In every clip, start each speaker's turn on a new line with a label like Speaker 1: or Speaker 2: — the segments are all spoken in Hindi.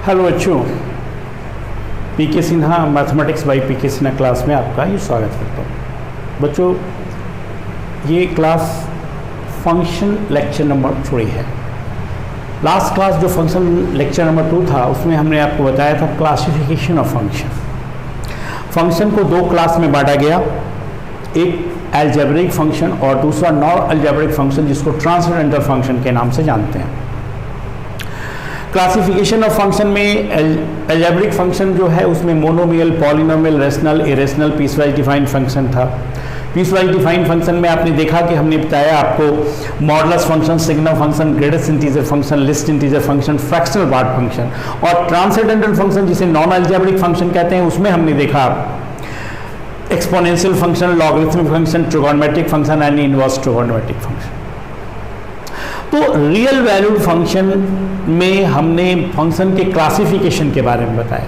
Speaker 1: हेलो बच्चों, PK Sinha mathematics by PK Sinha class में आपका ये स्वागत करता हूँ। बच्चों, ये क्लास फंक्शन लेक्चर नंबर 3 है। लास्ट क्लास जो फंक्शन लेक्चर नंबर 2 था उसमें हमने आपको बताया था क्लासिफिकेशन ऑफ फंक्शन। फंक्शन को 2 क्लास में बांटा गया, एक अलजेब्रिक फंक्शन और दूसरा नॉन अलजेब्रिक फंक्शन जिसको ट्रांसेंडेंटल फंक्शन के नाम से जानते हैं। क्लासिफिकेशन ऑफ फंक्शन में अलजेब्रिक फंक्शन जो है उसमें monomial, polynomial, rational, irrational, piecewise defined function था। पीसवाइज डिफाइंड फंक्शन में आपने देखा कि हमने बताया आपको modulus function, signum function, greatest integer function, list integer function, fractional part function. और ट्रांसेंडेंटल फंक्शन जिसे नॉन अलजेब्रिक फंक्शन कहते हैं उसमें हमने देखा exponential function, logarithmic function, trigonometric function and inverse trigonometric function. तो रियल वैल्यूड फंक्शन में हमने फंक्शन के क्लासिफिकेशन के बारे में बताया।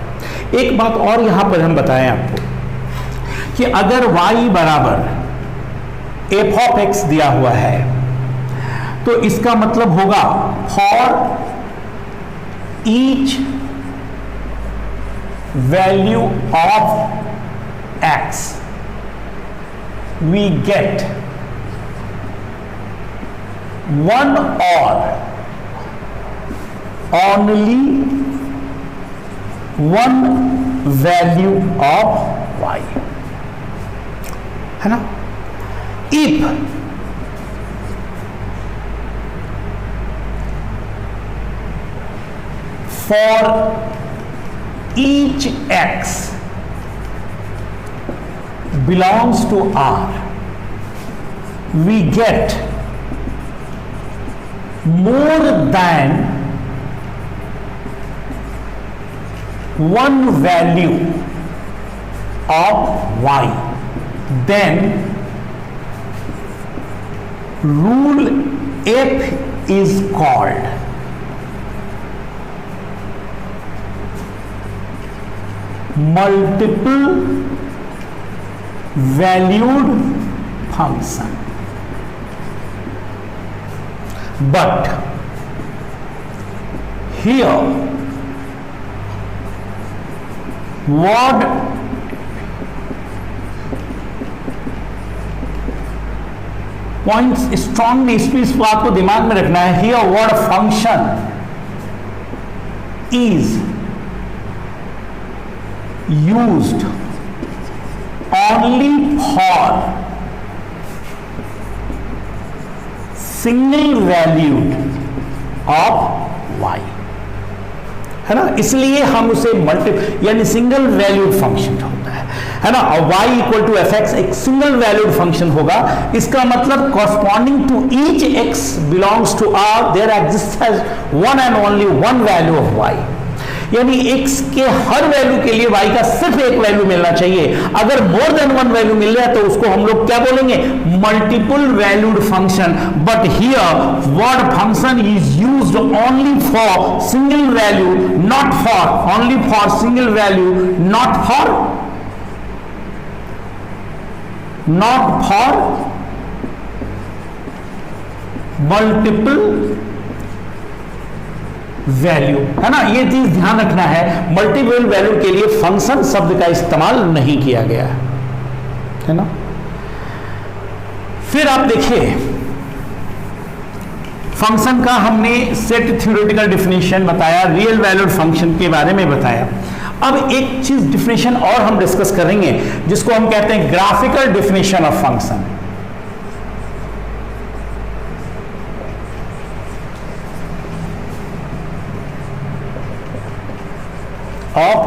Speaker 1: एक बात और यहां पर हम बताएं आपको कि अगर y बराबर एफ ऑफ एक्स दिया हुआ है तो इसका मतलब होगा for each value of x we get one or only one value of y, है ना। if for each x belongs to R we get more than one value of y, then rule F is called multiple valued function. But here what points strongly इस बात को दिमाग में रखना है। here what function is used only for single valued of y, है ना। इसलिए हम उसे यानी सिंगल वैल्यूड फंक्शन होता है ना। और y equal to f x एक सिंगल वैल्यूड फंक्शन होगा। इसका मतलब corresponding to each x belongs to r there exist has one and only one value of y, यानी x के हर वैल्यू के लिए y का सिर्फ एक वैल्यू मिलना चाहिए। अगर मोर देन वन वैल्यू मिल रहा है तो उसको हम लोग क्या बोलेंगे, multiple valued function. But here word function is used only for single value, not for only for single value, not for multiple value, है ना। ये चीज ध्यान रखना है, मल्टीपल वैल्यू के लिए फंक्शन शब्द का इस्तेमाल नहीं किया गया है ना। फिर आप देखिए फंक्शन का हमने सेट थ्योरेटिकल डिफिनेशन बताया, रियल वैल्यूड फंक्शन के बारे में बताया। अब एक चीज डिफिनेशन और हम डिस्कस करेंगे जिसको हम कहते हैं graphical definition of function. Of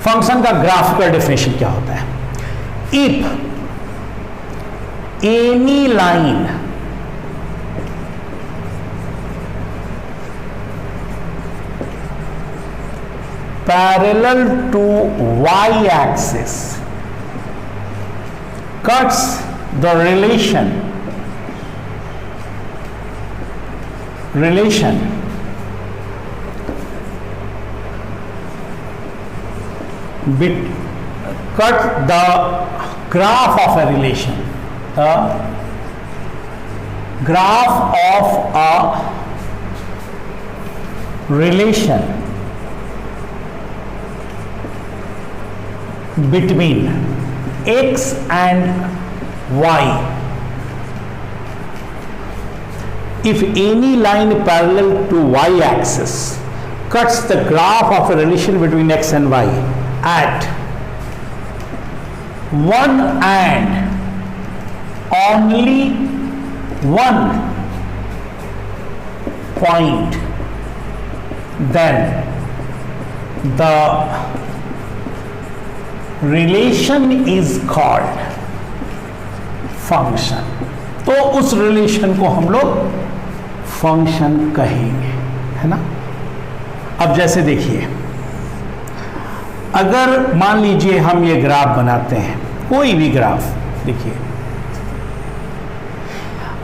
Speaker 1: function का ग्राफिकल डेफिनेशन क्या होता है। If any line parallel to y axis cuts the relation cut the graph of a relation, the graph of a relation between x and y if any line parallel to y axis cuts the graph of a relation between x and y at one and only one point, then the relation is called function. तो उस रिलेशन को हम लोग फंक्शन कहेंगे, है ना। अब जैसे देखिए, अगर मान लीजिए हम ये ग्राफ बनाते हैं, कोई भी ग्राफ, देखिए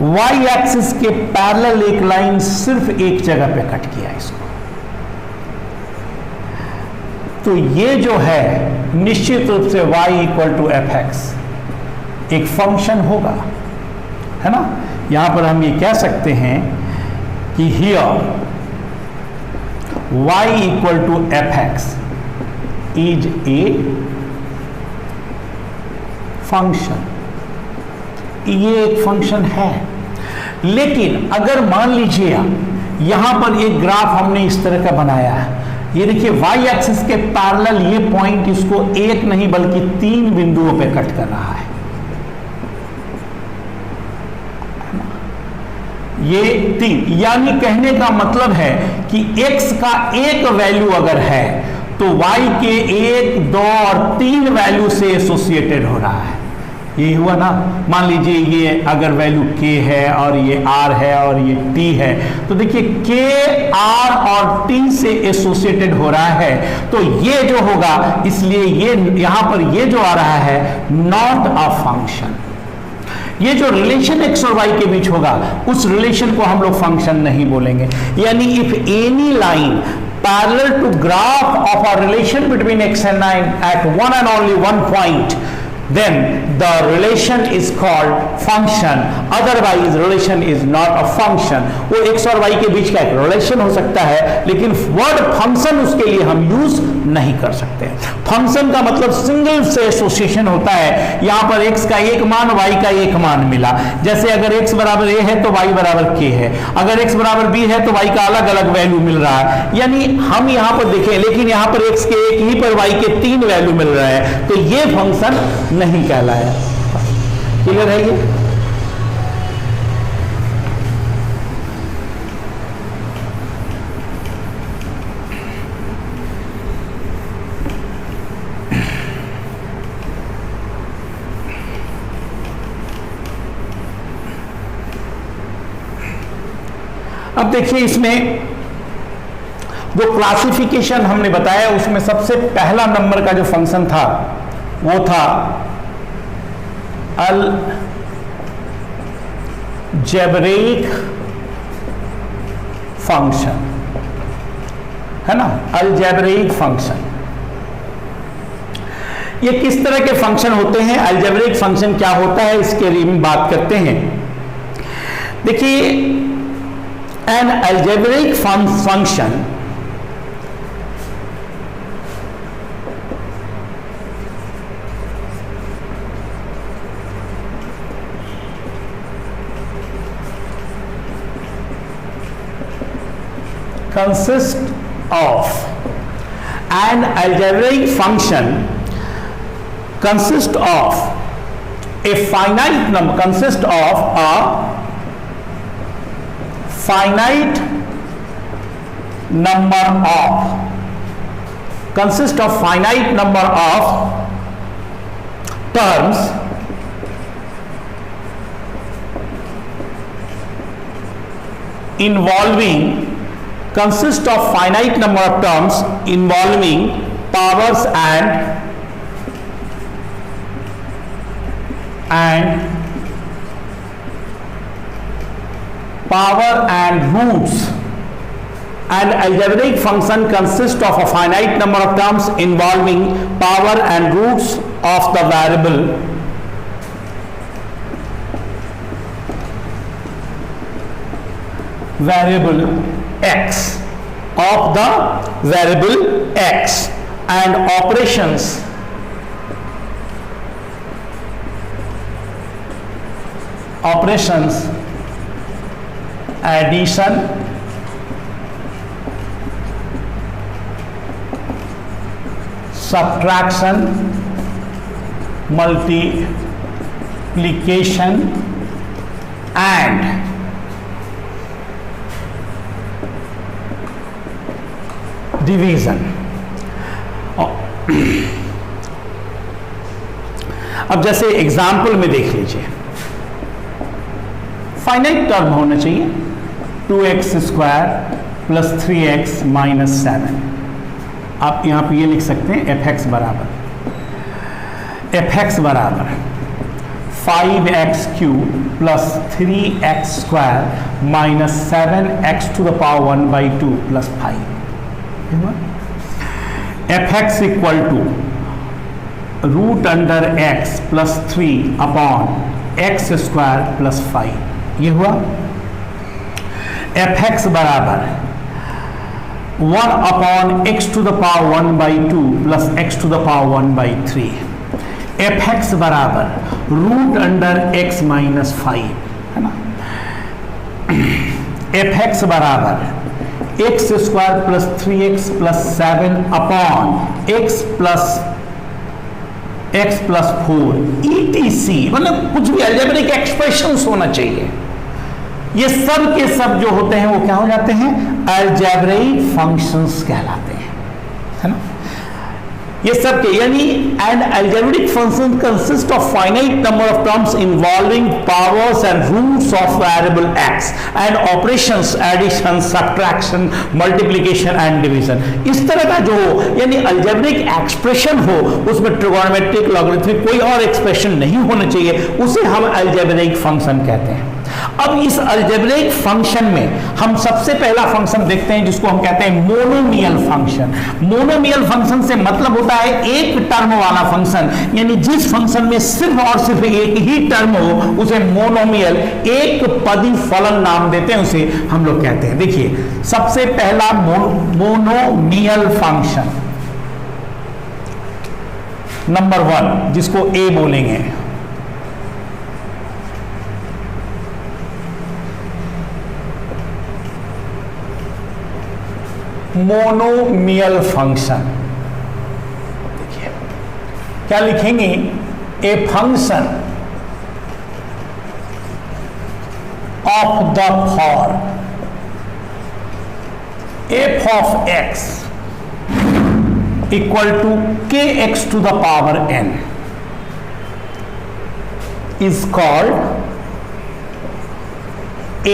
Speaker 1: y एक्सिस के पैरेलल एक लाइन सिर्फ एक जगह पे कट किया इसको, तो ये जो है निश्चित रूप से y equal to f x एक फंक्शन होगा, है ना। यहां पर हम ये कह सकते हैं कि here y equal to f x is a function, ये एक फंक्शन है। लेकिन अगर मान लीजिए यहां पर एक ग्राफ हमने इस तरह का बनाया है, ये देखिए y एक्सिस के पैरेलल ये पॉइंट इसको एक नहीं बल्कि 3 बिंदुओं पे कट कर रहा है, ये 3, यानी कहने का मतलब है कि x का एक वैल्यू अगर है तो y के 1, 2 और 3 वैल्यू से एसोसिएटेड हो रहा है। ये हुआ ना। मान लीजिए ये अगर वैल्यू k है और ये r है और ये t है, तो देखिए k, r और t से एसोसिएटेड हो रहा है, तो ये जो होगा, इसलिए ये यहां पर ये जो आ रहा है नॉट अ फंक्शन। ये जो रिलेशन x और y के बीच होगा उस रिलेशन को हम लोग फंक्शन नहीं बोलेंगे। यानी if any line parallel to graph of a relation between x and y at one and only one point, then the relation is called function, otherwise relation is not a function। वो x और y के बीच का एक रिलेशन हो सकता है, लेकिन वर्ड फंक्शन उसके लिए हम यूज नहीं कर सकते। फंक्शन का मतलब सिंगल से एसोसिएशन होता है। यहां पर x का एक मान, y का एक मान मिला। जैसे अगर x बराबर a है तो y बराबर k है, अगर x बराबर b है तो y का अलग अलग वैल्यू मिल रहा है। यानी हम यहां पर देखें, लेकिन यहां पर x के एक ही पर y के 3 वैल्यू मिल रहा है, तो ये फंक्शन नहीं कहलाया। क्लियर है ये? अब देखिए इसमें जो क्लासिफिकेशन हमने बताया उसमें सबसे पहला नंबर का जो फंक्शन था वो था अलजेब्रिक फंक्शन, है ना। अलजेब्रिक फंक्शन, ये किस तरह के फंक्शन होते हैं, अलजेब्रिक फंक्शन क्या होता है, इसके लिए हम बात करते हैं। देखिए an algebraic function consists of a finite number, consists of a finite number of terms involving powers and roots. An algebraic function consists of a finite number of terms involving power and roots of the variable x, of the variable x and operations addition, subtraction, multiplication and division. अब जैसे एग्जाम्पल में देख लीजिए, फाइनाइट टर्म होना चाहिए 2x² प्लस 3x माइनस 7। आप यहां पे ये लिख सकते हैं fx बराबर 5x³ plus 3x² minus 7x to the power 1/2 plus 5। fx equal to √x plus 3 upon x² plus 5, ये हुआ। fx बराबर 1 upon x to the power 1/2 plus x to the power 1/3। fx बराबर √x माइनस 5, है ना। fx बराबर x² plus 3x plus 7 upon x plus 4 ETC, मतलब कुछ भी अलजेब्रिक एक्सप्रेशंस होना चाहिए। ये सब के सब जो होते हैं वो क्या हो जाते हैं? अलजेब्रिक फंक्शंस कहलाते हैं, है ना। ये सब के यानी an algebraic function consist of finite number of terms involving powers and roots of variable x and operations addition, subtraction, multiplication and division. इस तरह का जो यानी अलजेब्रिक एक्सप्रेशन हो, उसमें ट्रिगोनोमेट्रिक, लॉगरिथमिक कोई और एक्सप्रेशन नहीं होना चाहिए, उसे हम अलजेब्रिक फंक्शन कहते हैं। अब इस अलजेब्रिक फंक्शन में हम सबसे पहला फंक्शन देखते हैं जिसको हम कहते हैं मोनोमियल फंक्शन। मोनोमियल फंक्शन से मतलब होता है एक टर्म वाला फंक्शन, यानी जिस फंक्शन में सिर्फ और सिर्फ एक ही टर्म हो उसे मोनोमियल, एक पदी फलन नाम देते हैं, उसे हम लोग कहते हैं। देखिए सबसे पहला मोनोमियल फंक्शन नंबर 1 जिसको ए बोलेंगे, मोनोमियल फंक्शन। देखिए क्या लिखेंगे? A function of the form f of x equal to kx to the power n is called a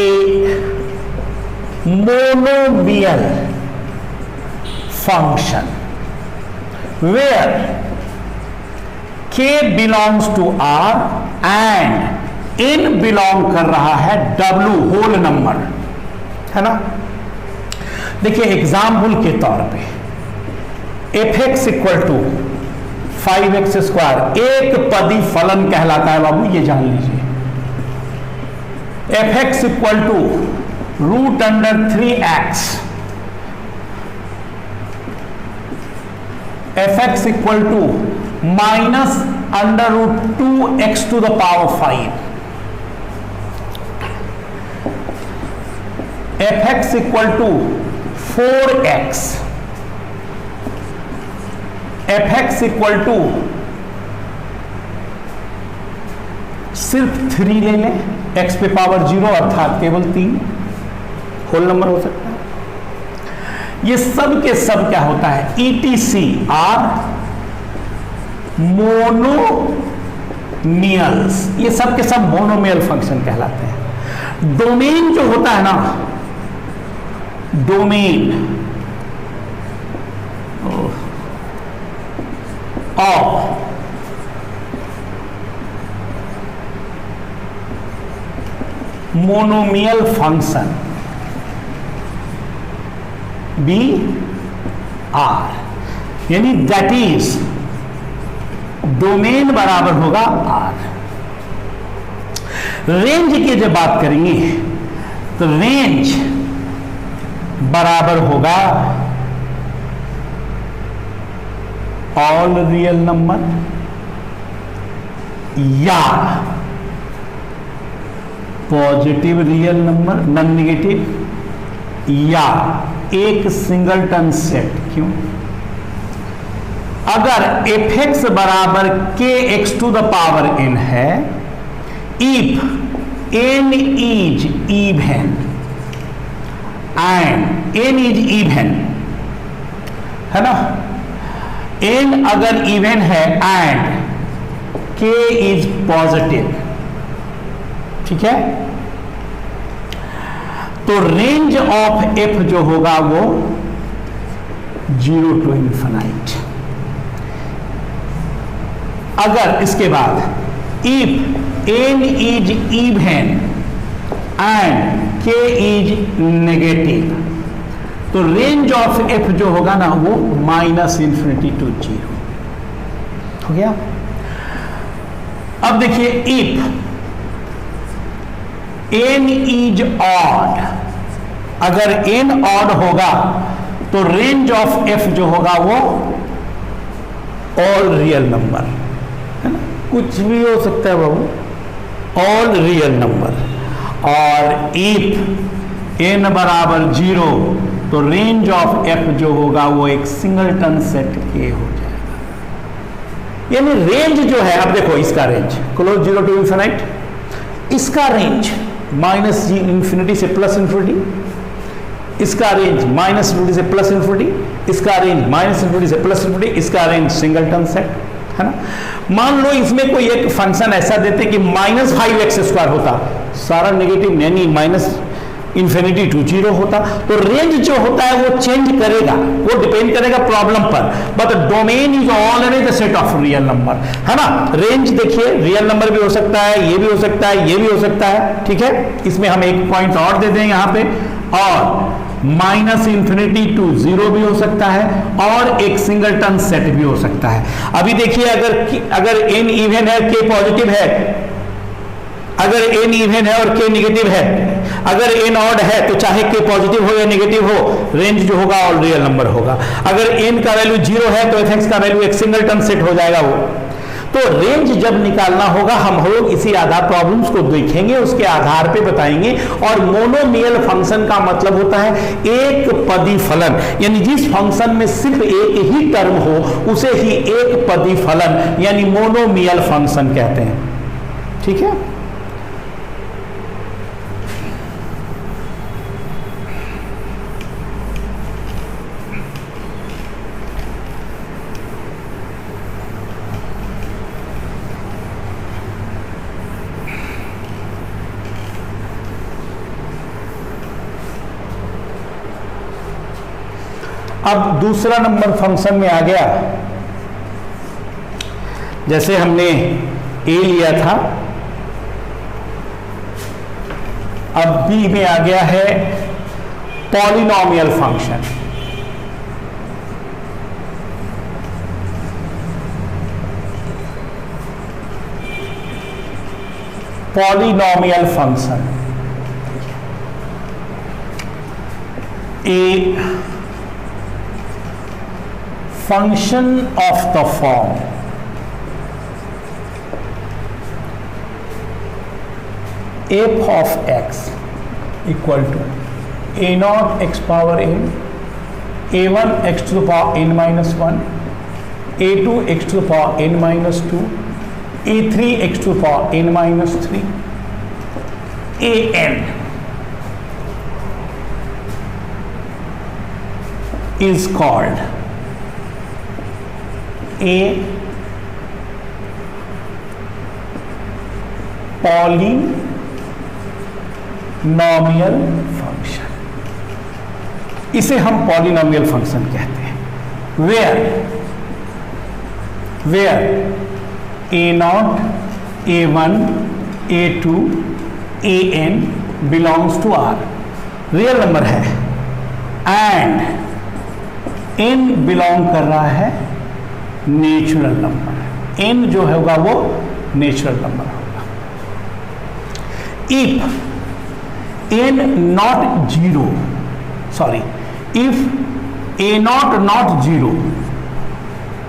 Speaker 1: monomial function where k belongs to r and n belong कर रहा है w होल नंबर, है ना। देखिए एग्जाम्पल के तौर पे fx इक्वल टू 5x² एक पदी फलन कहलाता है बाबू, ये जान लीजिए। fx equal to √3x, fx equal to -√2x to the power 5, fx equal to 4x, fx equal to सिर्फ 3 ले लें, x पे पावर 0 अर्थात केवल 3 होल नंबर हो सकता है। ये सब के सब क्या होता है? ETC आर मोनोमियल्स, ये सब के सब मोनोमियल फंक्शन कहलाते हैं। डोमेन जो होता है ना, domain of monomial function be R, यानी दैट इज डोमेन बराबर होगा आर। रेंज की जब बात करेंगे तो रेंज बराबर होगा ऑल रियल नंबर या positive real number, non negative, या एक सिंगलटन सेट। क्यों? अगर fx बराबर kx to the power n है, if n is even and n is even, है ना, n अगर इवन है एंड k इज पॉजिटिव, ठीक है, तो रेंज ऑफ f जो होगा वो 0 टू इंफिनाइट। अगर इसके बाद if n is even and k is negative, तो रेंज ऑफ f जो होगा ना वो -∞ टू 0 हो गया। अब देखिए इफ n इज ऑड, अगर n ऑड होगा तो रेंज ऑफ f जो होगा वो ऑल रियल नंबर, है ना, कुछ भी हो सकता है बाबू, ऑल रियल नंबर। और इफ n बराबर 0 तो रेंज ऑफ f जो होगा वो एक सिंगलटन सेट k हो जाएगा। यानी रेंज जो है, अब देखो इसका रेंज क्लोज 0 टू इंफिनाइट, इसका रेंज -∞ से +∞, इसका रेंज -∞ से +∞, इसका रेंज -∞ से +∞, इसका रेंज सिंगलटन सेट, है ना। मान लो इसमें कोई एक फंक्शन ऐसा देते कि -5x² होता, सारा नेगेटिव यानी -∞ टू 0 होता, तो रेंज जो होता है वो चेंज करेगा, वो डिपेंड करेगा प्रॉब्लम पर, but domain is always the set of real number, है ना। रेंज देखिए रियल नंबर भी हो सकता है, ये भी हो सकता है, ये भी हो सकता है, ठीक है। इसमें हम एक पॉइंट और दे दें यहां पे, और -∞ टू 0 भी हो सकता है, और एक सिंगलटन सेट भी हो सकता है। अभी देखिए अगर n इवन है, k पॉजिटिव है, अगर n इवन है और k नेगेटिव है, अगर n ऑड है तो चाहे k पॉजिटिव हो या नेगेटिव हो, रेंज जो होगा ऑल रियल नंबर होगा। अगर n का वैल्यू 0 है तो fx का वैल्यू एक सिंगलटन सेट हो जाएगा वो। तो रेंज जब निकालना होगा हम लोग इसी आधार प्रॉब्लम्स को देखेंगे, उसके आधार पे बताएंगे। और मोनोमियल फंक्शन का मतलब होता है एक पदी फलन, यानी जिस फंक्शन में सिर्फ एक ही टर्म हो उसे ही एक पदी फलन यानी मोनोमियल फंक्शन कहते हैं, ठीक है। अब दूसरा नंबर फंक्शन में आ गया, जैसे हमने a लिया था, अब b में आ गया है polynomial function. Polynomial function a function of the form f of x equal to a0 x power n, a1 x to the power n minus 1, a2 x to the power n minus 2, a3 x to the power n minus 3, an is called a polynomial function. इसे हम पॉलिनोमियल फंक्शन कहते हैं, where a0 a1 a2 an belongs to r, real number है, एंड n बिलोंग कर रहा है नेचुरल नंबर, n जो होगा वो नेचुरल नंबर होगा। If n not 0 sorry, if a not not zero,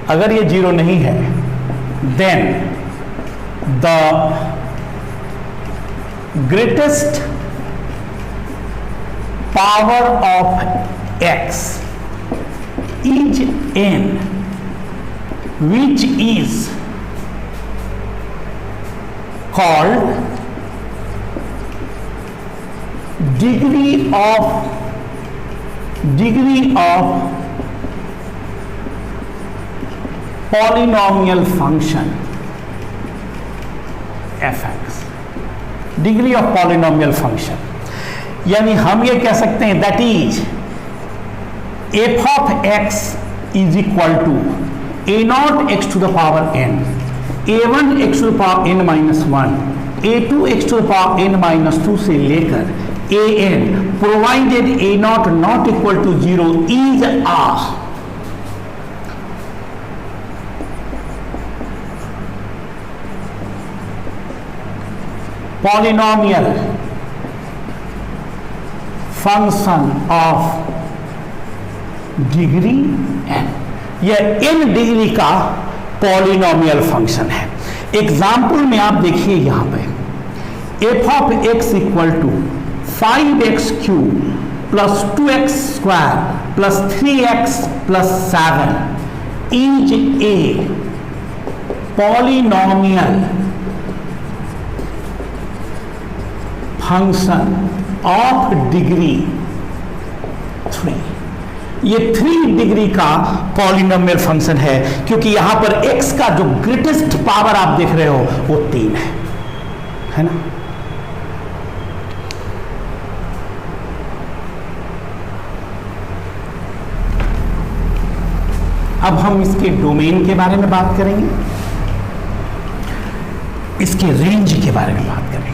Speaker 1: अगर ये जीरो नहीं है, then the greatest power of x is n, which is called degree of polynomial function fx, degree of polynomial function. यानी हम ये कह सकते हैं that is f of x is equal to a not x to the power n, a one x to the power n minus one, a two x to the power n minus two से लेकर a n, provided a not not equal to zero is a polynomial function of degree n, यह n डिग्री का पॉलिनोमियल फंक्शन है। एग्जाम्पल में आप देखिए यहां पे f of x equal to 5x cube plus 2x square plus 3x plus 7 is a polynomial function of degree 3। ये 3 डिग्री का पॉलिनोमियल फंक्शन है, क्योंकि यहां पर x का जो ग्रेटेस्ट पावर आप देख रहे हो वो 3 है ना। अब हम इसके डोमेन के बारे में बात करेंगे, इसके रेंज के बारे में बात करेंगे।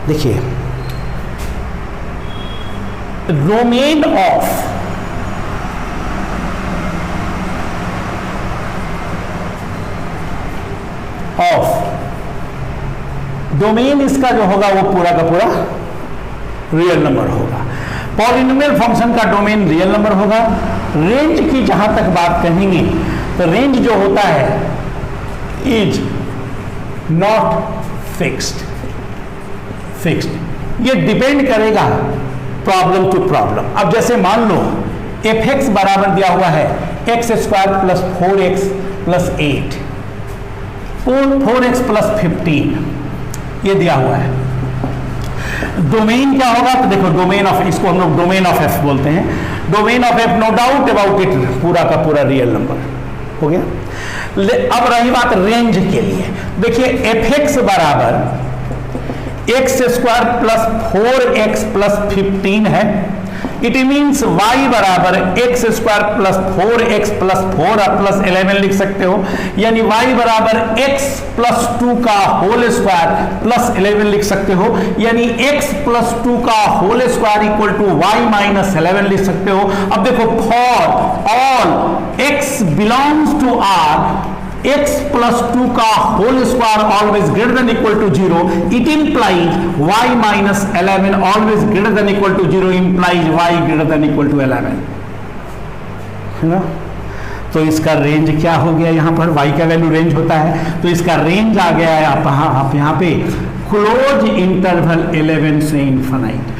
Speaker 1: देखिए, डोमेन डोमेन इसका जो होगा वो पूरा का पूरा रियल नंबर होगा। पॉलिनोमियल फंक्शन का डोमेन रियल नंबर होगा। रेंज की जहां तक बात कहेंगे तो रेंज जो होता है इज नॉट फिक्स्ड, ये डिपेंड करेगा प्रॉब्लम टू प्रॉब्लम। अब जैसे मान लो एफ एक्स बराबर दिया हुआ है x square plus 4x plus 8, 4x plus 15 ये दिया हुआ है। डोमेन क्या होगा तो देखो, डोमेन ऑफ, इसको हम लोग डोमेन ऑफ एफ बोलते हैं। Domain of f no doubt about it पूरा का पूरा रियल नंबर हो गया। अब रही बात रेंज के लिए, देखिए एफ एक्स बराबर x square plus 4x plus 15 है। इट मीन्स y बराबर x square plus 4x plus 4 plus 11 लिख सकते हो, यानी y बराबर x प्लस 2 का होल स्क्वायर प्लस 11 लिख सकते हो, यानी x प्लस 2 का whole square equal to y minus 11 लिख सकते हो। अब देखो, for all x belongs to R, x plus 2 का whole square always greater than equal to 0, it implies y minus 11 always greater than equal to 0 implies y greater than equal to 11, है ना। तो इसका रेंज क्या हो गया, यहां पर y का वैल्यू रेंज होता है, तो इसका रेंज आ गया है आप यहां पे क्लोज इंटरवल 11 से इनफाइनाइट।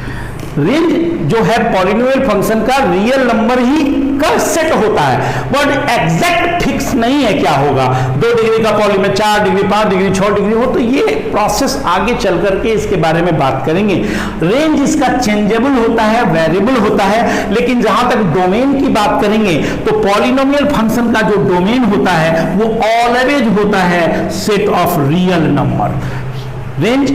Speaker 1: रेंज जो है पॉलिनोमियल फंक्शन का रियल नंबर ही का सेट होता है, बट एग्जैक्ट फिक्स नहीं है क्या होगा। 2 डिग्री का पॉलिनोमियल 4 डिग्री 5 डिग्री 6 डिग्री हो, तो ये प्रोसेस आगे चल करके इसके बारे में बात करेंगे। रेंज इसका चेंजेबल होता है, वेरिएबल होता है, लेकिन जहां तक डोमेन की बात करेंगे तो पॉलिनोमियल फंक्शन का जो डोमेन होता है वो ऑलवेज होता है set of real number. Range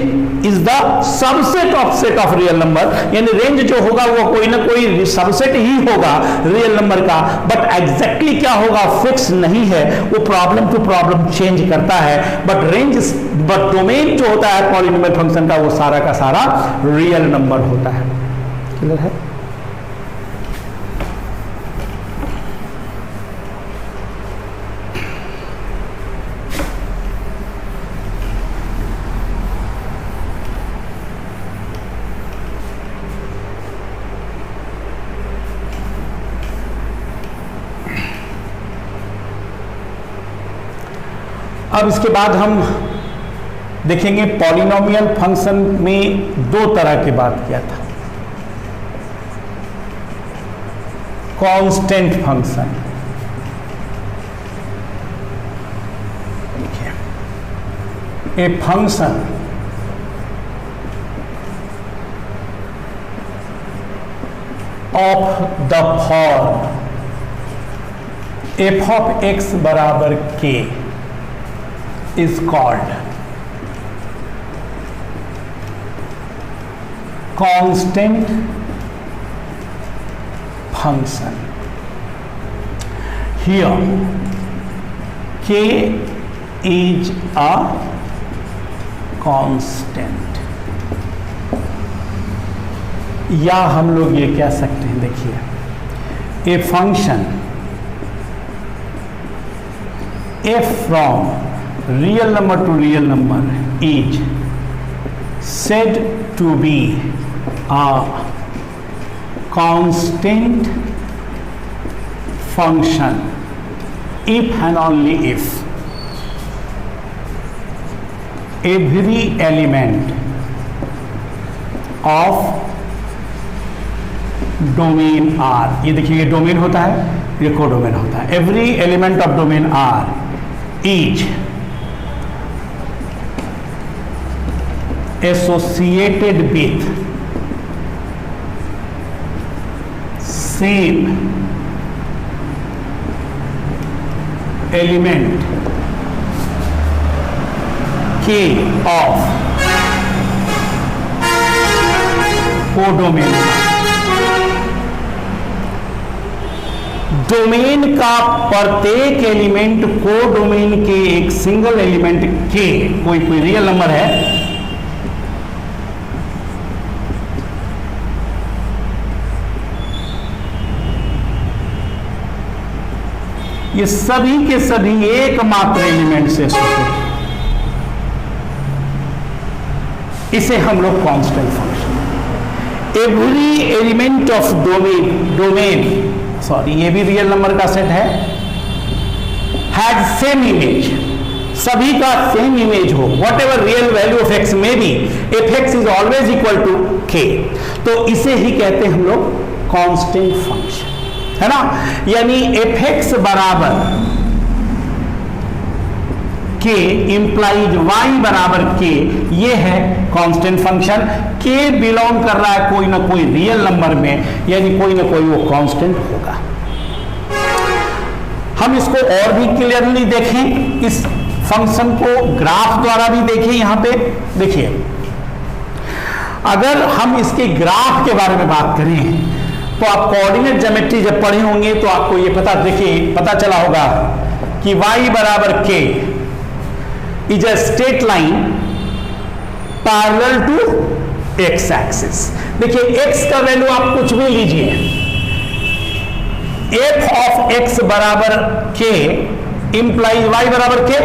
Speaker 1: is the subset of real number, यानी रेंज जो होगा वो कोई ना कोई सबसेट ही होगा रियल नंबर का, बट एग्जैक्टली क्या होगा फिक्स नहीं है, वो प्रॉब्लम टू प्रॉब्लम चेंज करता है। बट डोमेन जो होता है पॉलिनोमियल फंक्शन का वो सारा का सारा रियल नंबर होता है। क्लियर है? अब इसके बाद हम देखेंगे पॉलिनोमियल फंक्शन में दो तरह की बात किया था। कांस्टेंट फंक्शन, देखिए ए function of the form F of x बराबर के is called constant function. Here k is a constant, या हम लोग ये कह सकते हैं, देखिए a function f from real number to real number is said to be a constant function if and only if every element of domain R, ये देखिए डोमेन होता है, ये कोडोमेन होता है, every element of domain R is associated with same element k of codomain. Domain का प्रत्येक एलिमेंट कोडोमेन के एक सिंगल एलिमेंट के, कोई रियल नंबर है, ये सभी के सभी एकमात्र एलिमेंट से एसोसिएटेड, इसे हम लोग constant function. Every element of domain sorry ये भी रियल नंबर का सेट है, हैज सेम इमेज, सभी का सेम इमेज हो, whatever real value of x में be, f x is always equal to k, तो इसे ही कहते हैं हम लोग कांस्टेंट फंक्शन, है ना। यानी एफ एक्स बराबर के इंप्लाइज वाई बराबर के, ये है कांस्टेंट फंक्शन। के बिलोंग कर रहा है कोई ना कोई रियल नंबर में, यानी कोई ना कोई वो कांस्टेंट होगा। हम इसको और भी क्लियरली देखें, इस फंक्शन को ग्राफ द्वारा भी देखें। यहां पे देखिए, अगर हम इसके ग्राफ के बारे में बात करें तो आप कोऑर्डिनेट ज्योमेट्री जब पढ़े होंगे तो आपको ये पता चला होगा कि y बराबर k is a straight line parallel to x axis. देखिए x का वैल्यू आप कुछ भी लीजिए, f ऑफ x बराबर k इंप्लाइज y बराबर k,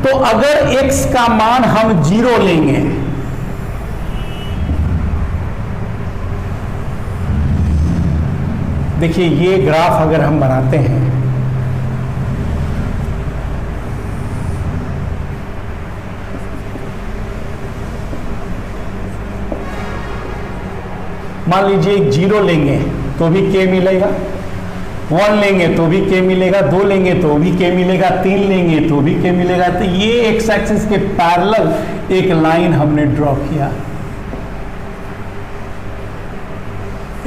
Speaker 1: तो अगर x का मान हम 0 लेंगे देखिए ये ग्राफ अगर हम बनाते हैं, मान लीजिए 0 लेंगे तो भी k मिलेगा, 1 लेंगे तो भी k मिलेगा, 2 लेंगे तो भी k मिलेगा, 3 लेंगे तो भी k मिलेगा। तो ये एक्स एक्सिस के पैरेलल एक लाइन हमने ड्रॉ किया,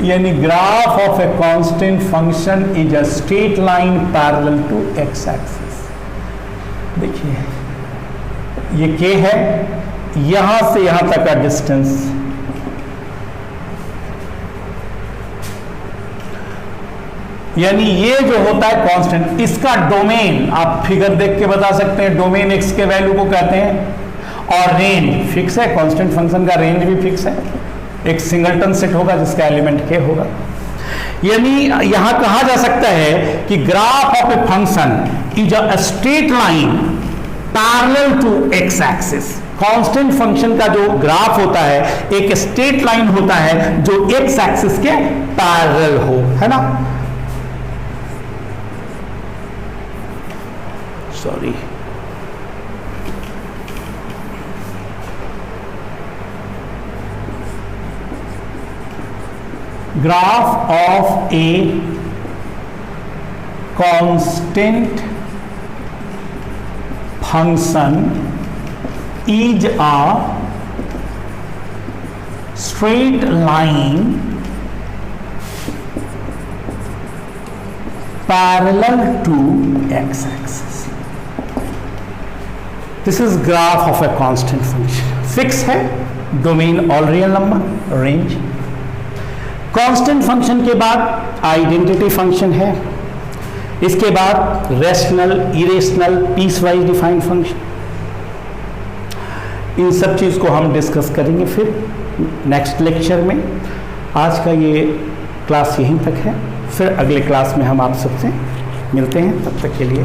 Speaker 1: यानी graph of a constant function is a straight line parallel to x axis. देखिए ये k है, यहां से यहां तक का डिस्टेंस, यानी ये जो होता है कांस्टेंट, इसका डोमेन आप फिगर देख के बता सकते हैं, डोमेन x के वैल्यू को कहते हैं, और रेंज फिक्स है, कांस्टेंट फंक्शन का रेंज भी फिक्स है, एक सिंगलटन सेट होगा जिसका एलिमेंट k होगा। यानी यहां कहा जा सकता है कि graph of a function is a straight line parallel to x axis. Constant function का जो ग्राफ होता है एक स्ट्रेट लाइन होता है जो एक्स एक्सिस के पैरेलल हो, है ना। Sorry graph of a constant function is a straight line parallel to x-axis. This is graph of a constant function. Fix है, domain all real number, range. Constant function के बाद आइडेंटिटी फंक्शन है, इसके बाद rational, irrational, piecewise defined function. इन सब चीज को हम डिस्कस करेंगे फिर नेक्स्ट लेक्चर में. आज का ये क्लास यहीं तक है, फिर अगले क्लास में हम आप सबसे मिलते हैं. तब तक के लिए